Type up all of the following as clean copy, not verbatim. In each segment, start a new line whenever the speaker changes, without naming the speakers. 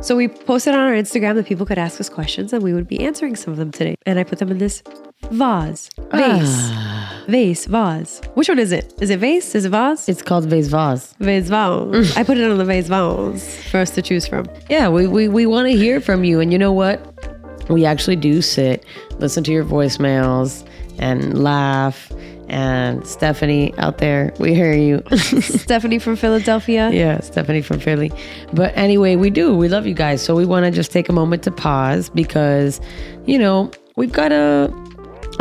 So we posted on our Instagram that people could ask us questions and we would be answering some of them today. And I put them in this vase. Vase. Which one is it? Is it vase? Is it vase?
It's called vase.
Vase. I put it on the vase for us to choose from.
Yeah, we want to hear from you. And you know what? We actually do listen to your voicemails and laugh. And Stephanie out there, we hear you.
Stephanie from Philadelphia.
Yeah, Stephanie from Philly. But anyway, we love you guys. So we want to just take a moment to pause because, we've got a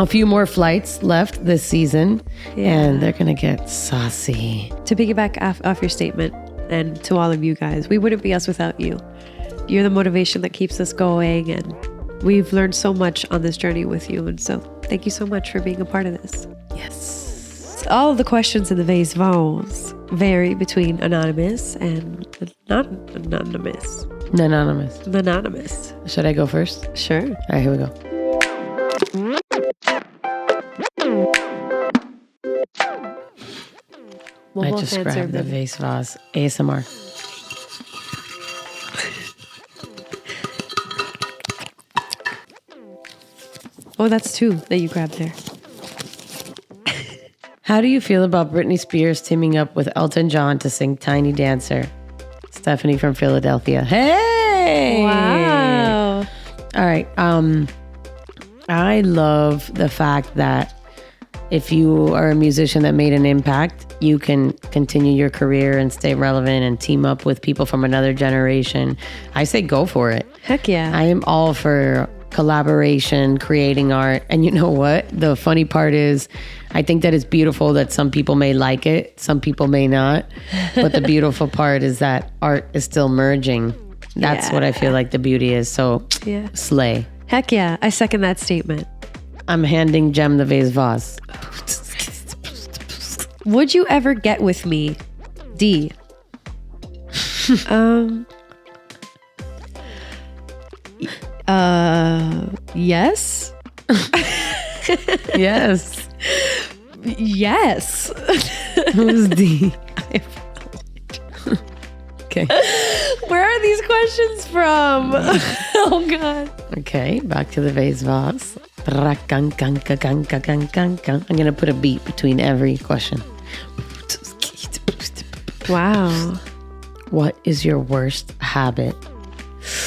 few more flights left this season. Yeah. And they're going to get saucy.
To piggyback off your statement, and to all of you guys, we wouldn't be us without you. You're the motivation that keeps us going. And we've learned so much on this journey with you. And so thank you so much for being a part of this.
Yes.
All of the questions in the vase vary between anonymous and not anonymous. Anonymous.
Should I go first?
Sure.
All right, here we go. I just grabbed the vase ASMR.
Oh, that's two that you grabbed there.
How do you feel about Britney Spears teaming up with Elton John to sing Tiny Dancer? Stephanie from Philadelphia. Hey!
Wow.
All right. I love the fact that if you are a musician that made an impact, you can continue your career and stay relevant and team up with people from another generation. I say go for it.
Heck yeah.
I am all for collaboration, creating art. And you know what? The funny part is, I think that it's beautiful that some people may like it, some people may not. But the beautiful part is that art is still merging. That's what I feel like the beauty is. So slay.
Heck yeah. I second that statement.
I'm handing Jem the vase.
Would you ever get with me? D. Yes.
Yes.
Yes.
Who's D? Okay.
Where are these questions from? Oh God.
Okay, back to the vase. I'm gonna put a beat between every question.
Wow.
What is your worst habit?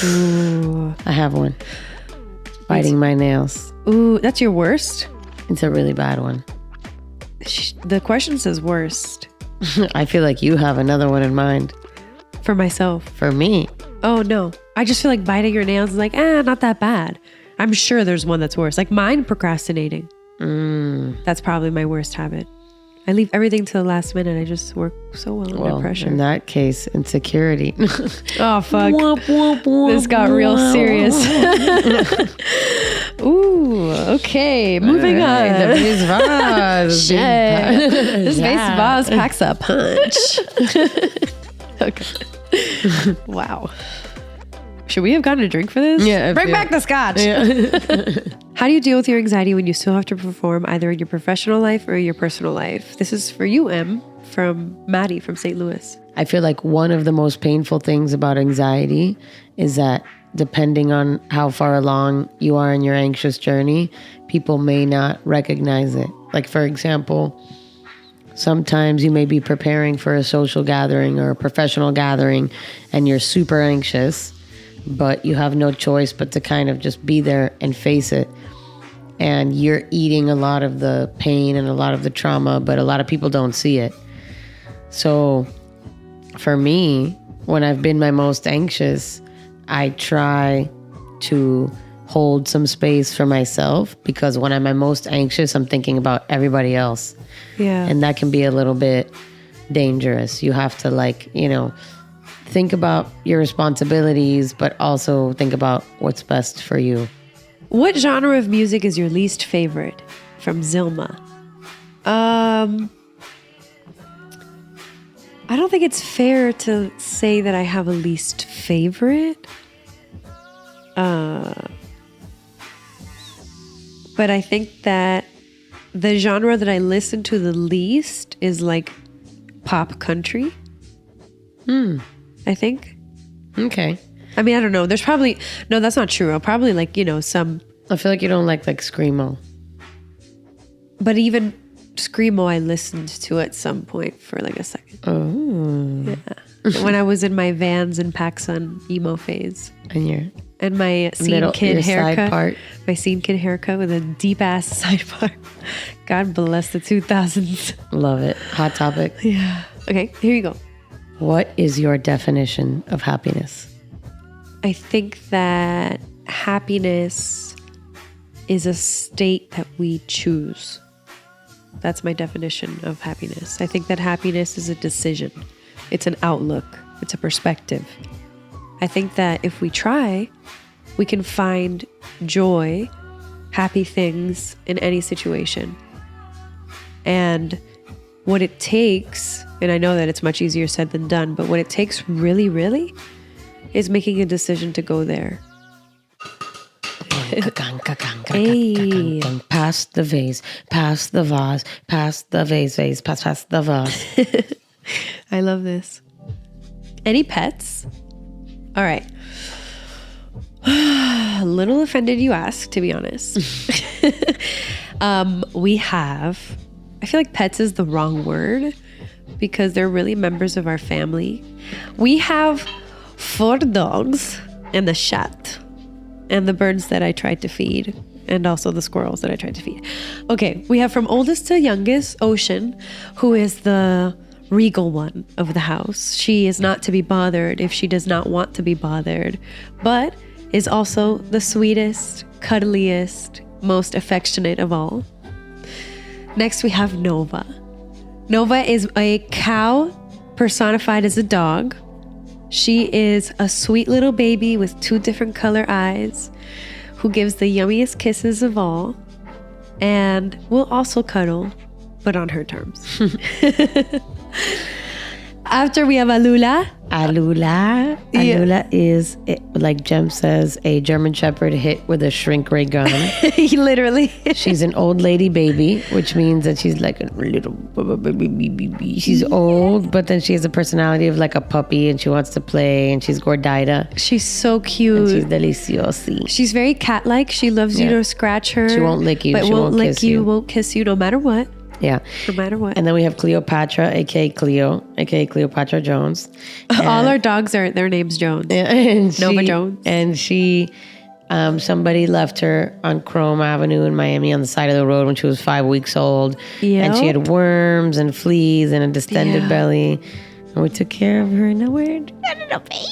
Ooh.
I have one. Biting my nails.
Ooh, that's your worst?
It's a really bad one.
The question says worst.
I feel like you have another one in mind.
For myself.
For me.
Oh, no. I just feel like biting your nails is like, not that bad. I'm sure there's one that's worse. Like mine, procrastinating. That's probably my worst habit. I leave everything to the last minute. I just work so well under pressure.
In that case, insecurity.
Oh, fuck. This got real serious. Ooh, okay. Moving on.
The vase vase.
This vase vase packs a punch. Okay. Wow. Should we have gotten a drink for this?
Yeah.
Bring back the scotch.
Yeah.
How do you deal with your anxiety when you still have to perform either in your professional life or your personal life? This is for you, M, from Maddie from St. Louis.
I feel like one of the most painful things about anxiety is that depending on how far along you are in your anxious journey, people may not recognize it. Like, for example, sometimes you may be preparing for a social gathering or a professional gathering and you're super anxious, but you have no choice but to kind of just be there and face it. And you're eating a lot of the pain and a lot of the trauma, but a lot of people don't see it. So for me, when I've been my most anxious, I try to hold some space for myself, because when I'm my most anxious, I'm thinking about everybody else.
Yeah.
And that can be a little bit dangerous. You have to think about your responsibilities, but also think about what's best for you.
What genre of music is your least favorite? From Zilma. I don't think it's fair to say that I have a least favorite. But I think that the genre that I listen to the least is like pop country. I think.
Okay.
I mean, I don't know. There's probably, no, that's not true. Probably like, some,
I feel like you don't like Screamo.
but even Screamo, I listened to at some point for like a second.
Oh.
Yeah. When I was in my Vans and PacSun emo phase.
And your
And my scene kid
your
haircut.
side part.
My scene kid haircut with a deep ass side part. God bless the 2000s.
Love it. Hot topic.
Yeah. Okay, here you go.
What is your definition of happiness?
I think that happiness is a state that we choose. That's my definition of happiness. I think that happiness is a decision. It's an outlook. It's a perspective. I think that if we try, we can find joy, happy things in any situation. And what it takes, and I know that it's much easier said than done, but what it takes really, really is making a decision to go there. Hey.
Pass the vase, pass the vase, pass the vase, pass the vase.
I love this. Any pets? All right. A little offended you asked, to be honest. We have, I feel like pets is the wrong word because they're really members of our family. We have 4 dogs and a cat and the birds that I tried to feed and also the squirrels that I tried to feed. Okay, we have from oldest to youngest, Ocean, who is the regal one of the house. She is not to be bothered if she does not want to be bothered, but is also the sweetest, cuddliest, most affectionate of all. Next, we have Nova. Nova is a cow personified as a dog. She is a sweet little baby with 2 different color eyes who gives the yummiest kisses of all and will also cuddle, but on her terms. After we have Alula.
Alula is, like Jem says, a German Shepherd hit with a shrink ray gun.
Literally.
She's an old lady baby, which means that she's like a little baby. She's old, but then she has a personality of like a puppy and she wants to play and she's gordita.
She's so cute.
And she's deliciosa.
She's very cat-like. She loves you to scratch her.
She won't lick you.
But
she
won't lick
kiss you.
Won't kiss you no matter what.
Yeah.
No matter what.
And then we have Cleopatra, aka Cleo, aka Cleopatra Jones.
All our dogs are, their name's Jones.
And
Nova Jones.
And she, somebody left her on Chrome Avenue in Miami on the side of the road when she was 5 weeks old.
Yep.
And she had worms and fleas and a distended belly. And we took care of her. And now we're a little baby.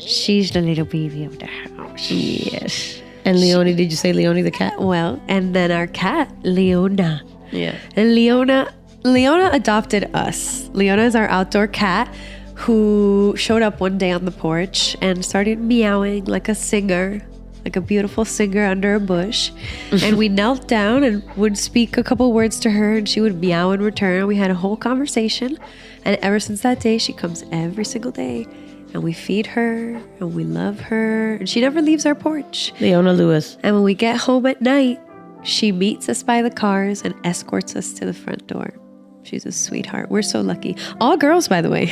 She's the little baby of the house.
Yes. And Leonie, did you say Leonie the cat?
Well, and then our cat, Leona.
Yeah.
And Leona adopted us. Leona is our outdoor cat who showed up one day on the porch and started meowing like a singer, like a beautiful singer under a bush. And we knelt down and would speak a couple words to her and she would meow in return. We had a whole conversation. And ever since that day, she comes every single day and we feed her and we love her. And she never leaves our porch.
Leona Lewis.
And when we get home at night, she meets us by the cars and escorts us to the front door. She's a sweetheart. We're so lucky. All girls, by the way.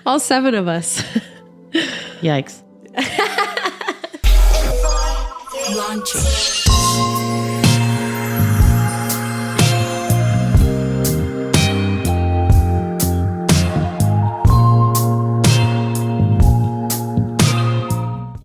All 7 of us.
Yikes.
Launching.